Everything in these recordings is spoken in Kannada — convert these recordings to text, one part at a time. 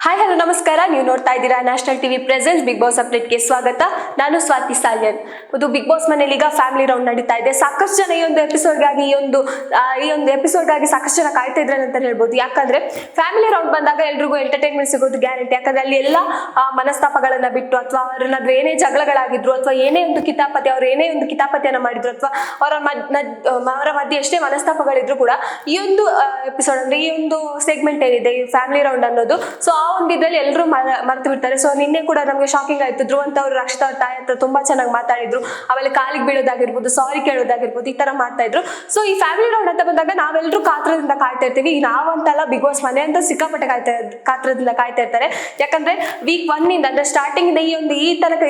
ಹಾಯ್ ಹಲೋ ನಮಸ್ಕಾರ. ನೀವು ನೋಡ್ತಾ ಇದ್ದೀರಾ national TV presence Bigg Boss ಅಪ್ಡೇಟ್ಗೆ ಸ್ವಾಗತ. ನಾನು ಸ್ವಾತಿ ಸಾಲ್ಯನ್. ಇದು ಬಿಗ್ ಬಾಸ್ ಮನೇಲಿ ಈಗ ಫ್ಯಾಮಿಲಿ ರೌಂಡ್ ನಡೀತಾ ಇದೆ. ಸಾಕಷ್ಟು ಜನ ಈ ಒಂದು ಎಪಿಸೋಡ್ಗಾಗಿ ಸಾಕಷ್ಟು ಜನ ಕಾಯ್ತಾ ಇದ್ರೆ ಅಂತ ಹೇಳ್ಬೋದು. ಯಾಕಂದ್ರೆ ಫ್ಯಾಮಿಲಿ ರೌಂಡ್ ಬಂದಾಗ ಎಲ್ರಿಗೂ ಎಂಟರ್ಟೈನ್ಮೆಂಟ್ ಸಿಗೋದು ಗ್ಯಾರಂಟಿ. ಯಾಕಂದ್ರೆ ಅಲ್ಲಿ ಎಲ್ಲ ಮನಸ್ತಾಪಗಳನ್ನ ಬಿಟ್ಟು ಅಥವಾ ಅವ್ರ ನಡುವೆ ಏನೇ ಜಗಳಗಳಾಗಿದ್ರು ಅಥವಾ ಏನೇ ಒಂದು ಕಿತಾಪತಿಯನ್ನ ಮಾಡಿದ್ರು ಅಥವಾ ಅವರ ಮಧ್ಯೆ ಎಷ್ಟೇ ಮನಸ್ತಾಪಗಳಿದ್ರು ಕೂಡ ಈ ಒಂದು ಎಪಿಸೋಡ್ ಅಂದ್ರೆ ಈ ಒಂದು ಸೆಗ್ಮೆಂಟ್ ಏನಿದೆ ಈ ಫ್ಯಾಮಿಲಿ ರೌಂಡ್ ಅನ್ನೋದು, ಸೊ ಆ ಒಂದು ಇದ್ರಲ್ಲಿ ಎಲ್ಲರೂ ಮರ್ತು ಬಿಡ್ತಾರೆ. ಸೊ ನಿನ್ನೆ ಕೂಡ ನಮ್ಗೆ ಶಾಕಿಂಗ್ ಆಯ್ತು. ಧ್ರುವಂತ ಅವರು ರಕ್ಷಿತಾ ಅವ್ರ ತಾಯಿ ಹತ್ರ ತುಂಬಾ ಚೆನ್ನಾಗಿ ಮಾತಾಡಿದ್ರು. ಆಮೇಲೆ ಕಾಲಿಗೆ ಬೀಳೋದಾಗಿರ್ಬೋದು, ಸಾರಿ ಕೇಳೋದಾಗಿರ್ಬೋದು, ಈ ತರ ಮಾಡ್ತಾ ಇದ್ರು. ಸೊ ಈ ಫ್ಯಾಮಿಲಿ ರೌಂಡ್ ಅಂತ ಬಂದಾಗ ನಾವೆಲ್ಲರೂ ಕಾತ್ರದಿಂದ ಕಾಯ್ತಾ ಇರ್ತೀವಿ. ಈಗ ನಾವಂತಲ್ಲ, ಬಿಗ್ ಬಾಸ್ ಮನೆ ಅಂತ ಸಿಕ್ಕಾಪಟ್ಟೆ ಕಾತ್ರದಿಂದ ಕಾಯ್ತಾ ಇರ್ತಾರೆ. ಯಾಕಂದ್ರೆ ವೀಕ್ 1 ಇಂದ ಅಂದ್ರೆ ಸ್ಟಾರ್ಟಿಂಗ್ ಇಂದ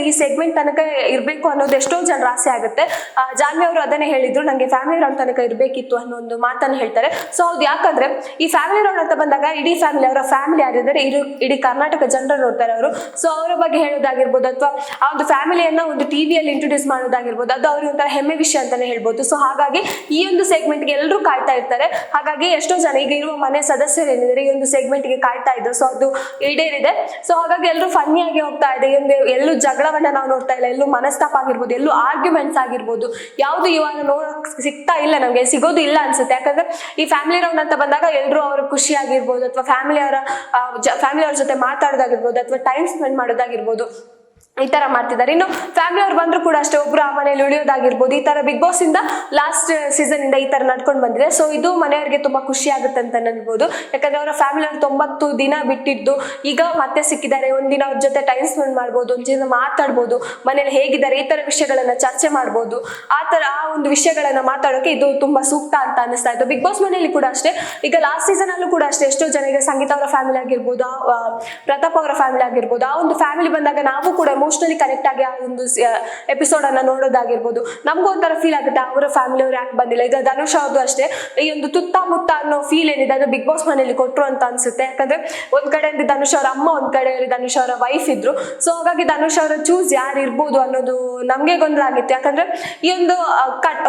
ಈ ಸೆಗ್ಮೆಂಟ್ ತನಕ ಇರ್ಬೇಕು ಅನ್ನೋದು ಎಷ್ಟೋ ಜನರ ಆಸೆ ಆಗುತ್ತೆ. ಜಾನ್ವಿ ಅವರು ಅದನ್ನೇ ಹೇಳಿದ್ರು, ನಂಗೆ ಫ್ಯಾಮಿಲಿ ರೌಂಡ್ ತನಕ ಇರ್ಬೇಕಿತ್ತು ಅನ್ನೋ ಒಂದು ಮಾತನ್ನು ಹೇಳ್ತಾರೆ. ಸೊ ಹೌದು, ಯಾಕಂದ್ರೆ ಈ ಫ್ಯಾಮಿಲಿ ರೌಂಡ್ ಅಂತ ಬಂದಾಗ ಇಡೀ ಫ್ಯಾಮಿಲಿ, ಅವರ ಫ್ಯಾಮಿಲಿ ಯಾರಿದ್ದಾರೆ ಇಡೀ ಕರ್ನಾಟಕ ಜನರು ನೋಡ್ತಾರೆ ಅವರು. ಸೊ ಅವರ ಬಗ್ಗೆ ಹೇಳೋದಾಗಿರ್ಬೋದು ಅಥವಾ ಆ ಒಂದು ಫ್ಯಾಮಿಲಿಯನ್ನ ಒಂದು ಟಿವಿಯಲ್ಲಿ ಇಂಟ್ರೊಡ್ಯೂಸ್ ಮಾಡೋದಾಗಿರ್ಬೋದು, ಅದು ಅವ್ರಿಗೆ ಒಂಥರ ಹೆಮ್ಮೆ ವಿಷಯ ಅಂತಾನೆ ಹೇಳ್ಬೋದು. ಸೊ ಹಾಗಾಗಿ ಈ ಒಂದು ಸೆಗ್ಮೆಂಟ್ಗೆ ಎಲ್ಲರೂ ಕಾಯ್ತಾ ಇರ್ತಾರೆ. ಹಾಗಾಗಿ ಎಷ್ಟೋ ಜನ ಈಗ ಇರುವ ಮನೆ ಸದಸ್ಯರು ಏನಿದ್ದಾರೆ ಈ ಒಂದು ಸೆಗ್ಮೆಂಟ್ಗೆ ಕಾಯ್ತಾ ಇದ್ರು. ಸೊ ಅದು ಈಡೇರಿದೆ. ಸೊ ಹಾಗಾಗಿ ಎಲ್ಲರೂ ಫನ್ನಿಯಾಗಿ ಹೋಗ್ತಾ ಇದೆ. ಎಲ್ಲೂ ಜಗಳವನ್ನ ನಾವು ನೋಡ್ತಾ ಇಲ್ಲ, ಎಲ್ಲೂ ಮನಸ್ತಾಪ ಆಗಿರ್ಬೋದು, ಎಲ್ಲೂ ಆರ್ಗ್ಯುಮೆಂಟ್ಸ್ ಆಗಿರ್ಬೋದು, ಯಾವ್ದು ಇವಾಗ ನೋಡಕ್ ಸಿಗ್ತಾ ಇಲ್ಲ, ನಮ್ಗೆ ಸಿಗೋದು ಇಲ್ಲ ಅನ್ಸುತ್ತೆ. ಯಾಕಂದ್ರೆ ಈ ಫ್ಯಾಮಿಲಿ ರೌಂಡ್ ಅಂತ ಬಂದಾಗ ಎಲ್ಲರೂ ಅವ್ರ ಖುಷಿ ಆಗಿರ್ಬೋದು ಅಥವಾ ಫ್ಯಾಮಿಲಿ ಅವ್ರ ಜೊತೆ ಮಾತಾಡೋದಾಗಿರ್ಬೋದು ಅಥವಾ ಟೈಮ್ ಸ್ಪೆಂಡ್ ಮಾಡೋದಾಗಿರ್ಬೋದು, ಈ ತರ ಮಾಡ್ತಿದ್ದಾರೆ. ಇನ್ನು ಫ್ಯಾಮಿಲಿ ಅವ್ರು ಬಂದ್ರು ಕೂಡ ಅಷ್ಟೇ, ಒಬ್ರು ಆ ಮನೇಲಿ ಉಳಿಯೋದಾಗಿರ್ಬೋದು, ಈ ತರ ಬಿಗ್ ಬಾಸ್ ಇಂದ ಲಾಸ್ಟ್ ಸೀಸನ್ ಇಂದ ಈ ತರ ನಡ್ಕೊಂಡು ಬಂದಿದೆ. ಸೊ ಇದು ಮನೆಯವರಿಗೆ ತುಂಬಾ ಖುಷಿ ಆಗುತ್ತೆ ಅಂತ ಅನ್ಬೋದು. ಯಾಕಂದ್ರೆ ಅವರ ಫ್ಯಾಮಿಲಿ ಅವ್ರು 90 ದಿನ ಬಿಟ್ಟಿದ್ದು ಈಗ ಮತ್ತೆ ಸಿಕ್ಕಿದ್ದಾರೆ. ಒಂದಿನ ಅವ್ರ ಜೊತೆ ಟೈಮ್ ಸ್ಪೆಂಡ್ ಮಾಡ್ಬೋದು, ಒಂದಿನ ಮಾತಾಡ್ಬೋದು, ಮನೇಲಿ ಹೇಗಿದ್ದಾರೆ ಈ ತರ ವಿಷಯಗಳನ್ನ ಚರ್ಚೆ ಮಾಡ್ಬೋದು. ಆ ಒಂದು ವಿಷಯಗಳನ್ನ ಮಾತಾಡೋಕೆ ಇದು ತುಂಬಾ ಸೂಕ್ತ ಅಂತ ಅನಿಸ್ತಾ ಇತ್ತು. ಬಿಗ್ ಬಾಸ್ ಮನೆಯಲ್ಲಿ ಕೂಡ ಅಷ್ಟೇ, ಈಗ ಲಾಸ್ಟ್ ಸೀಸನ್ ಅಲ್ಲೂ ಕೂಡ ಅಷ್ಟೇ ಎಷ್ಟೋ ಜನ, ಈಗ ಸಂಗೀತ ಅವರ ಫ್ಯಾಮಿಲಿ ಆಗಿರ್ಬೋದು, ಪ್ರತಾಪ್ ಅವರ ಫ್ಯಾಮಿಲಿ ಆಗಿರ್ಬೋದು, ಆ ಒಂದು ಫ್ಯಾಮಿಲಿ ಬಂದಾಗ ನಾವು ಕೂಡ ಎಮೋಷನಲಿ ಕನೆಕ್ಟ್ ಆಗಿ ಆ ಒಂದು ಎಪಿಸೋಡ್ ಅನ್ನ ನೋಡೋದಾಗಿರ್ಬೋದು, ನಮಗೂ ಒಂಥರ ಫೀಲ್ ಆಗುತ್ತೆ ಅವರ ಫ್ಯಾಮಿಲಿ ಅವ್ರು ಯಾಕೆ ಬಂದಿಲ್ಲ. ಈಗ ಧನುಷ್ ಅವ್ರದ್ದು ಅಷ್ಟೇ, ಈ ಒಂದು ತುತ್ತಮುತ್ತ ಅನ್ನೋ ಫೀಲ್ ಏನಿದೆ ಅದು ಬಿಗ್ ಬಾಸ್ ಮನೆಯಲ್ಲಿ ಕೊಟ್ರು ಅಂತ ಅನ್ಸುತ್ತೆ. ಯಾಕಂದ್ರೆ ಒಂದ್ ಕಡೆ ಧನುಷ್ ಅವರ ಅಮ್ಮ, ಒಂದ್ ಕಡೆ ಧನುಷ್ ಅವರ ವೈಫ್ ಇದ್ರು. ಸೊ ಹಾಗಾಗಿ ಧನುಷ್ ಅವರ ಚೂಸ್ ಯಾರು ಇರ್ಬೋದು ಅನ್ನೋದು ನಮ್ಗೆ ಗೊಂದಲ ಆಗಿತ್ತು. ಯಾಕಂದ್ರೆ ಈ ಒಂದು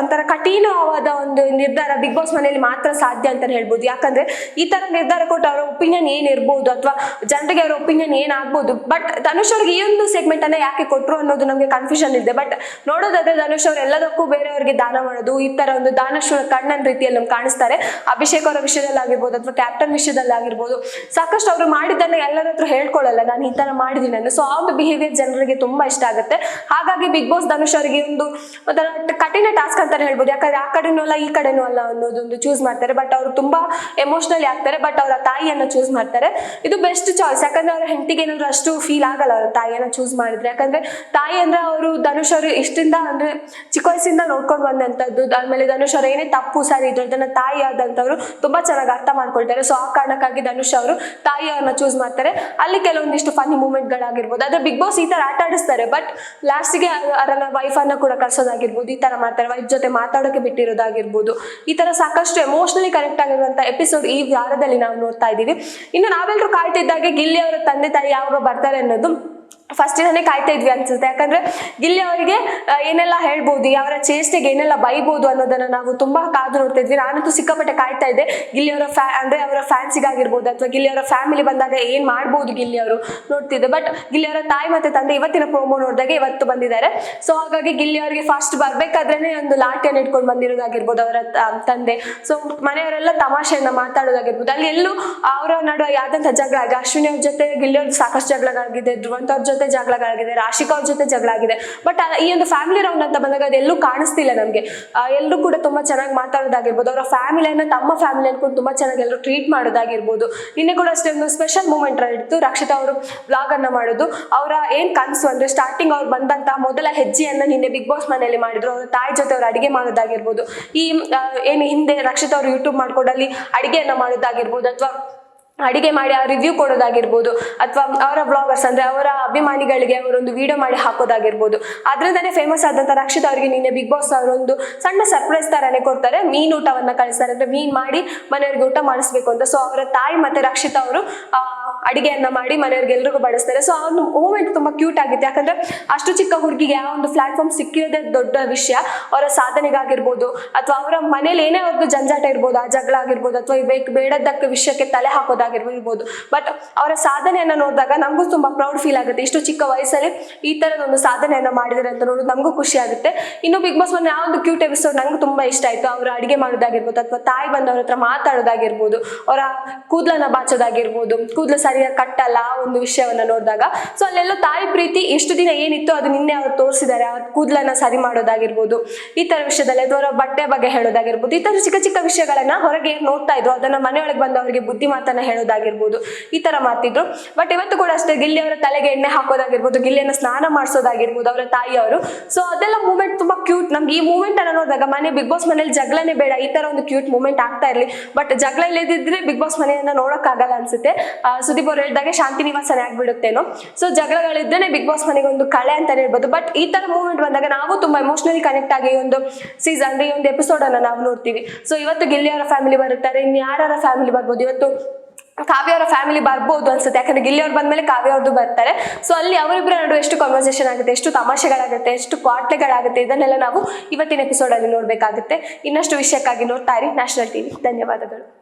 ಒಂಥರ ಕಠಿಣವಾದ ಒಂದು ನಿರ್ಧಾರ ಬಿಗ್ ಬಾಸ್ ಮನೆಯಲ್ಲಿ ಮಾತ್ರ ಸಾಧ್ಯ ಅಂತ ಹೇಳ್ಬೋದು. ಯಾಕಂದ್ರೆ ಈ ತರ ನಿರ್ಧಾರ ಕೊಟ್ಟು ಅವರ ಒಪಿನಿಯನ್ ಏನಿರ್ಬೋದು ಅಥವಾ ಜನರಿಗೆ ಅವರ ಒಪಿನಿಯನ್ ಏನಾಗ್ಬೋದು. ಬಟ್ ಧನುಷ್ ಅವ್ರಿಗೆ ಈ ಒಂದು ಸೆಗ್ಮೆಂಟ್ ಅನ್ನ ಯಾಕೆ ಕೊಟ್ರು ಅನ್ನೋದು ನಮ್ಗೆ ಕನ್ಫ್ಯೂಷನ್ ಇದೆ. ಬಟ್ ನೋಡೋದಾದ್ರೆ ಧನುಷ್ ಅವರು ಎಲ್ಲದಕ್ಕೂ ಬೇರೆಯವರಿಗೆ ದಾನ ಮಾಡೋದು, ಈ ತರ ಒಂದು ದಾನಶೂರ ಕಣ್ಣನ್ ರೀತಿಯಲ್ಲಿ ನಮ್ಗೆ ಕಾಣಿಸ್ತಾರೆ. ಅಭಿಷೇಕ್ ಅವರ ವಿಷಯದಲ್ಲಿ ಆಗಿರ್ಬೋದು ಅಥವಾ ಕ್ಯಾಪ್ಟನ್ ವಿಷಯದಲ್ಲಿ ಆಗಿರ್ಬೋದು, ಸಾಕಷ್ಟು ಅವರು ಮಾಡಿದ್ದನ್ನ ಎಲ್ಲರ ಹತ್ರ ಹೇಳ್ಕೊಳ್ಳಲ್ಲ, ನಾನು ಈ ತರ ಮಾಡಿದೀನಿ ಅನ್ನೋ. ಸೊ ಆ ಒಂದು ಬಿಹೇವಿಯರ್ ಜನರಿಗೆ ತುಂಬಾ ಇಷ್ಟ ಆಗುತ್ತೆ. ಹಾಗಾಗಿ ಬಿಗ್ ಬಾಸ್ ಧನುಷ್ ಅವರಿಗೆ ಒಂಥರ ಕಠಿಣ ಟಾಸ್ಕ್ ಅಂತಾನೆ ಹೇಳ್ಬೋದು. ಯಾಕಂದ್ರೆ ಆ ಕಡೆನೂ ಅಲ್ಲ ಈ ಕಡೆನೂ ಅಲ್ಲ ಅನ್ನೋದೊಂದು ಚೂಸ್ ಮಾಡ್ತಾರೆ. ಬಟ್ ಅವರು ತುಂಬಾ ಎಮೋಷನಲಿ ಆಗ್ತಾರೆ. ಬಟ್ ಅವರ ತಾಯಿಯನ್ನ ಚೂಸ್ ಮಾಡ್ತಾರೆ. ಇದು ಬೆಸ್ಟ್ ಚಾಯ್ಸ್. ಯಾಕಂದ್ರೆ ಅವ್ರ ಹೆಂಡತಿಗೆ ಏನಾದ್ರು ಅಷ್ಟು ಫೀಲ್ ಆಗಲ್ಲ ಅವ್ರ ತಾಯಿಯನ್ನ ಚೂಸ್ ಮಾಡಿದ್ರೆ. ಯಾಕಂದ್ರೆ ತಾಯಿ ಅಂದ್ರೆ ಅವರು ಧನುಷ್ ಅವರು ಇಷ್ಟಿಂದ ಅಂದ್ರೆ ಚಿಕ್ಕ ವಯಸ್ಸಿಂದ ನೋಡ್ಕೊಂಡು ಬಂದಂತದ್ದು. ಆಮೇಲೆ ಧನುಷ್ ಅವ್ರು ಏನೇ ತಪ್ಪು ಸರಿ ಇದ್ರು ಅದನ್ನ ತಾಯಿ ಆದಂತವ್ರು ತುಂಬಾ ಚೆನ್ನಾಗಿ ಅರ್ಥ ಮಾಡ್ಕೊಳ್ತಾರೆ. ಸೊ ಆ ಕಾರಣಕ್ಕಾಗಿ ಧನುಷ್ ಅವರು ತಾಯಿಯವ್ರನ್ನ ಚೂಸ್ ಮಾಡ್ತಾರೆ. ಅಲ್ಲಿ ಕೆಲವೊಂದಿಷ್ಟು ಫನ್ನಿ ಮೂಮೆಂಟ್ ಗಳಾಗಿರ್ಬೋದು. ಆದ್ರೆ ಬಿಗ್ ಬಾಸ್ ಈ ತರ ಆಟ ಆಡಿಸ್ತಾರೆ. ಬಟ್ ಲಾಸ್ಟ್ಗೆ ಅವರನ್ನ ವೈಫ್ ಅನ್ನ ಕೂಡ ಕರ್ಸೋದಾಗಿರ್ಬೋದು, ಈ ತರ ಮಾಡ್ತಾರೆ. ವೈಫ್ ಜೊತೆ ಮಾತಾಡೋಕೆ ಬಿಟ್ಟಿರೋದಾಗಿರ್ಬೋದು, ಈ ತರ ಸಾಕಷ್ಟು ಎಮೋಷನಲಿ ಕನೆಕ್ಟ್ ಆಗಿರುವಂತ ಎಪಿಸೋಡ್ ಈ ವಾರದಲ್ಲಿ ನಾವು ನೋಡ್ತಾ ಇದೀವಿ. ಇನ್ನು ನಾವೆಲ್ಲರೂ ಕಾಯ್ತಿದ್ದಾಗೆ ಗಿಲ್ಲಿ ಅವರ ತಂದೆ ತಾಯಿ ಯಾವಾಗ ಬರ್ತಾರೆ ಅನ್ನೋದು ಫಸ್ಟ್ ಇಂದಾನೆ ಕಾಯ್ತಾ ಇದ್ವಿ ಅನ್ಸುತ್ತೆ. ಯಾಕಂದ್ರೆ ಗಿಲ್ಲಿ ಅವರಿಗೆ ಏನೆಲ್ಲ ಹೇಳ್ಬೋದು, ಅವರ ಚೇಷ್ಟೆಗೆ ಏನೆಲ್ಲ ಬೈಬೋದು ಅನ್ನೋದನ್ನ ನಾವು ತುಂಬಾ ಕಾದು ನೋಡ್ತಾ ಇದ್ವಿ. ನಾನಂತೂ ಸಿಕ್ಕಾಪಟ್ಟೆ ಕಾಯ್ತಾ ಇದ್ದೆ. ಗಿಲ್ಲಿ ಅವರ ಅಂದ್ರೆ ಅವರ ಫ್ಯಾನ್ಸಿಗಾಗಿರ್ಬೋದು ಅಥವಾ ಗಿಲ್ಲಿ ಅವರ ಫ್ಯಾಮಿಲಿ ಬಂದಾಗ ಏನ್ ಮಾಡ್ಬೋದು ಗಿಲ್ಲಿ ಅವರು ನೋಡ್ತಿದ್ದೆ. ಬಟ್ ಗಿಲ್ಲಿ ಅವರ ತಾಯಿ ಮತ್ತೆ ತಂದೆ ಇವತ್ತಿನ ಪ್ರೋಮೋ ನೋಡಿದಾಗ ಇವತ್ತು ಬಂದಿದ್ದಾರೆ. ಸೊ ಹಾಗಾಗಿ ಗಿಲ್ಲಿ ಅವರಿಗೆ ಫಸ್ಟ್ ಬರ್ಬೇಕಾದ್ರೇನೆ ಒಂದು ಲಾಠಿಯನ್ನು ಇಟ್ಕೊಂಡು ಬಂದಿರೋದಾಗಿರ್ಬೋದು ಅವರ ತಂದೆ. ಸೊ ಮನೆಯವರೆಲ್ಲ ತಮಾಷೆಯನ್ನ ಮಾತಾಡೋದಾಗಿರ್ಬೋದು. ಅಲ್ಲಿ ಎಲ್ಲೂ ಅವರ ನಡುವೆ ಯಾವ್ದಂತ ಜಗಳ ಆಗಿದೆ. ಅಶ್ವಿನಿ ಅವ್ರ ಜೊತೆ ಗಿಲ್ಲಿ ಅವ್ರದ್ದು ಸಾಕಷ್ಟು ಜಗಳಗಳಾಗಿದೆ, ಧ್ರುವಂತ ಅವ್ರ ಜೊತೆ ಜಗಳಗಳಾಗಿದೆ, ರಾಶಿಕಾ ಅವ್ರ ಜೊತೆ ಜಗಳ ಆಗಿದೆ. ಬಟ್ ಈ ಒಂದು ಫ್ಯಾಮಿಲಿ ರೌಂಡ್ ಅಂತ ಬಂದಾಗ ಅದೆಲ್ಲೂ ಕಾಣಿಸ್ತಿಲ್ಲ ನಮ್ಗೆ. ಎಲ್ಲರೂ ಕೂಡ ತುಂಬಾ ಚೆನ್ನಾಗಿ ಮಾತಾಡೋದಾಗಿರ್ಬೋದು, ಅವರ ಫ್ಯಾಮಿಲಿಯನ್ನ ತಮ್ಮ ಫ್ಯಾಮಿಲಿ ಅನ್ಕೊಂಡು ತುಂಬಾ ಚೆನ್ನಾಗಿ ಎಲ್ಲರೂ ಟ್ರೀಟ್ ಮಾಡೋದಾಗಿರ್ಬೋದು. ನಿನ್ನೆ ಕೂಡ ಅಷ್ಟೇ ಒಂದು ಸ್ಪೆಷಲ್ ಮೂಮೆಂಟ್ ಇತ್ತು. ರಕ್ಷಿತಾ ಅವರು ವ್ಲಾಗ್ ಅನ್ನ ಮಾಡೋದು, ಅವರ ಏನ್ ಕನಸು ಅಂದ್ರೆ ಸ್ಟಾರ್ಟಿಂಗ್ ಅವ್ರು ಬಂದಂತ ಮೊದಲ ಹೆಜ್ಜೆಯನ್ನ ನಿನ್ನೆ ಬಿಗ್ ಬಾಸ್ ಮನೆಯಲ್ಲಿ ಮಾಡಿದ್ರು. ಅವ್ರ ತಾಯಿ ಜೊತೆ ಅವ್ರು ಅಡಿಗೆ ಮಾಡೋದಾಗಿರ್ಬೋದು, ಈ ಏನು ಹಿಂದೆ ರಕ್ಷಿತಾ ಅವರು ಯೂಟ್ಯೂಬ್ ಮಾಡ್ಕೊಂಡು ಅಲ್ಲಿ ಅಡಿಗೆಯನ್ನ ಮಾಡೋದಾಗಿರ್ಬೋದು ಅಥವಾ ಅಡಿಗೆ ಮಾಡಿ ಆ ರಿವ್ಯೂ ಕೊಡೋದಾಗಿರ್ಬೋದು ಅಥವಾ ಅವರ ಬ್ಲಾಗರ್ಸ್ ಅಂದ್ರೆ ಅವರ ಅಭಿಮಾನಿಗಳಿಗೆ ಅವರೊಂದು ವಿಡಿಯೋ ಮಾಡಿ ಹಾಕೋದಾಗಿರ್ಬೋದು. ಅದರಿಂದನೇ ಫೇಮಸ್ ಆದಂತ ರಕ್ಷಿತಾ ಅವರಿಗೆ ನಿನ್ನೆ ಬಿಗ್ ಬಾಸ್ ಅವರೊಂದು ಸಣ್ಣ ಸರ್ಪ್ರೈಸ್ ತರಾನೇ ಕೊಡ್ತಾರೆ. ಮೀನ್ ಊಟವನ್ನ ಕಳಿಸ್ತಾರೆ. ಅಂದ್ರೆ ಮೀನ್ ಮಾಡಿ ಮನೆಯವರಿಗೆ ಊಟ ಮಾಡಿಸ್ಬೇಕು ಅಂತ. ಸೊ ಅವರ ತಾಯಿ ಮತ್ತೆ ರಕ್ಷಿತಾ ಅವರು ಅಡಿಗೆಯನ್ನ ಮಾಡಿ ಮನೆಯವ್ರಿಗೆ ಎಲ್ರಿಗೂ ಬಡಿಸ್ತಾರೆ. ಸೊ ಆ ಒಂದು ಮೂಮೆಂಟ್ ತುಂಬಾ ಕ್ಯೂಟ್ ಆಗಿತ್ತು. ಯಾಕಂದ್ರೆ ಅಷ್ಟು ಚಿಕ್ಕ ಹುಡುಗಿಗೆ ಆ ಒಂದು ಪ್ಲಾಟ್ಫಾರ್ಮ್ ಸಿಕ್ಕಿರೋದೇ ದೊಡ್ಡ ವಿಷಯ. ಅವರ ಸಾಧನೆಗಾಗಿರ್ಬೋದು ಅಥವಾ ಅವರ ಮನೇಲಿ ಏನೇ ಅವ್ರದ್ದು ಜಂಜಾಟ ಇರ್ಬೋದು, ಆ ಜಗಳ ಆಗಿರ್ಬೋದು ಅಥವಾ ಬೇಡದಕ್ಕೆ ವಿಷಯಕ್ಕೆ ತಲೆ ಹಾಕೋದಾಗಿರ್ಬೋದು, ಬಟ್ ಅವರ ಸಾಧನೆಯನ್ನ ನೋಡಿದಾಗ ನಮಗೂ ತುಂಬಾ ಪ್ರೌಡ್ ಫೀಲ್ ಆಗುತ್ತೆ. ಇಷ್ಟು ಚಿಕ್ಕ ವಯಸ್ಸಲ್ಲಿ ಈ ತರದ ಒಂದು ಸಾಧನೆಯನ್ನ ಮಾಡಿದ್ರೆ ಅಂತ ನೋಡೋದು ನಮಗೂ ಖುಷಿ ಆಗುತ್ತೆ. ಇನ್ನು ಬಿಗ್ ಬಾಸ್ ಮನೆ ಆ ಒಂದು ಕ್ಯೂಟ್ ಎಪಿಸೋಡ್ ನಂಗೆ ತುಂಬಾ ಇಷ್ಟ ಆಯ್ತು. ಅವರು ಅಡಿಗೆ ಮಾಡೋದಾಗಿರ್ಬೋದು ಅಥವಾ ತಾಯಿ ಬಂದವ್ರ ಹತ್ರ ಮಾತಾಡೋದಾಗಿರ್ಬೋದು, ಅವರ ಕೂದಲನ್ನ ಬಾಚೋದಾಗಿರ್ಬೋದು, ಕೂದಲು ಸರಿಯಾಗಿ ಕಟ್ಟಲ್ಲ ಆ ಒಂದು ವಿಷಯವನ್ನ ನೋಡಿದಾಗ. ಸೊ ಅಲ್ಲೆಲ್ಲ ತಾಯಿ ಪ್ರೀತಿ ಎಷ್ಟು ದಿನ ಏನಿತ್ತು ಅದು ನಿನ್ನೆ ಅವ್ರು ತೋರಿಸಿದ್ದಾರೆ. ಅವ್ರ ಕೂದಲನ್ನ ಸರಿ ಮಾಡೋದಾಗಿರ್ಬೋದು, ಈ ತರ ವಿಷಯದಲ್ಲಿ ಅಥವಾ ಅವರ ಬಟ್ಟೆ ಬಗ್ಗೆ ಹೇಳೋದಾಗಿರ್ಬೋದು, ಈ ತರ ಚಿಕ್ಕ ಚಿಕ್ಕ ವಿಷಯಗಳನ್ನ ಹೊರಗೆ ನೋಡ್ತಾ ಇದ್ರು. ಅದನ್ನ ಮನೆಯೊಳಗೆ ಬಂದವರಿಗೆ ಬುದ್ಧಿ ಮಾತನ್ನ ಹೇಳೋದಾಗಿರ್ಬೋದು, ಈ ತರ ಮಾಡ್ತಿದ್ರು. ಬಟ್ ಇವತ್ತು ಕೂಡ ಅಷ್ಟೇ ಗಿಲ್ಲಿ ಅವರ ತಲೆಗೆ ಎಣ್ಣೆ ಹಾಕೋದಾಗಿರ್ಬೋದು, ಗಿಲ್ಲಿಯನ್ನ ಸ್ನಾನ ಮಾಡಿಸೋದಾಗಿರ್ಬೋದು ಅವರ ತಾಯಿಯವರು. ಸೊ ಅದೆಲ್ಲ ಮೂಮೆಂಟ್ ತುಂಬಾ ಕ್ಯೂಟ್. ನಮ್ಗೆ ಈ ಮೂಮೆಂಟ್ ಅನ್ನ ನೋಡಿದಾಗ ಮನೆ ಬಿಗ್ ಬಾಸ್ ಮನೇಲಿ ಜಗಳನೇ ಬೇಡ, ಈ ತರ ಒಂದು ಕ್ಯೂಟ್ ಮೂಮೆಂಟ್ ಆಗ್ತಾ ಇರ್ಲಿ. ಬಟ್ ಜಗಳ ಇಲ್ಲದಿದ್ರೆ ಬಿಗ್ ಬಾಸ್ ಮನೆಯನ್ನ ನೋಡಕ್ ಆಗಲ್ಲ ಅನ್ಸುತ್ತೆ. ಸುದೀಪ್ ಅವ್ರು ಹೇಳಿದಾಗೆ ಶಾಂತಿ ನಿವಾಸನೆ ಆಗ್ಬಿಡುತ್ತೇನೋ. ಸೊ ಜಗಳಗಳಿದ್ರೆ ಬಿಗ್ ಬಾಸ್ ಮನೆಗೆ ಒಂದು ಕಳೆ ಅಂತಾನೆ ಹೇಳ್ಬೋದು. ಬಟ್ ಈ ತರ ಮೂಮೆಂಟ್ ಬಂದಾಗ ನಾವು ತುಂಬಾ ಎಮೋಷನಲಿ ಕನೆಕ್ಟ್ ಆಗಿ ಈ ಒಂದು ಸೀಸನ್ ಈ ಒಂದು ಎಪಿಸೋಡ್ ಅನ್ನ ನಾವು ನೋಡ್ತೀವಿ. ಸೊ ಇವತ್ತು ಗಿಲ್ಲಿ ಅವರ ಫ್ಯಾಮಿಲಿ ಬರುತ್ತಾರೆ, ಇನ್ನು ಯಾರ ಫ್ಯಾಮಿಲಿ ಬರ್ಬೋದು. ಇವತ್ತು ಕಾವ್ಯ ಅವರ ಫ್ಯಾಮಿಲಿ ಬರ್ಬೋದು ಅನ್ಸುತ್ತೆ. ಯಾಕಂದ್ರೆ ಗಿಲ್ಲಿ ಅವ್ರು ಬಂದ್ಮೇಲೆ ಕಾವ್ಯ ಅವ್ರದ್ದು ಬರ್ತಾರೆ. ಸೊ ಅಲ್ಲಿ ಅವರಿಬ್ಬರ ನಡುವೆ ಎಷ್ಟು ಕಾನ್ವರ್ಸೇಷನ್ ಆಗುತ್ತೆ, ಎಷ್ಟು ತಮಾಷೆಗಳಾಗುತ್ತೆ, ಎಷ್ಟು ಕ್ವಾಟ್ಲೆಗಳಾಗುತ್ತೆ, ಇದನ್ನೆಲ್ಲ ನಾವು ಇವತ್ತಿನ ಎಪಿಸೋಡ್ ಅಲ್ಲಿ ನೋಡ್ಬೇಕಾಗುತ್ತೆ. ಇನ್ನಷ್ಟು ವಿಷಯಕ್ಕಾಗಿ ನೋಡ್ತಾ ಇರಿ ನ್ಯಾಷನಲ್ ಟಿವಿ. ಧನ್ಯವಾದಗಳು.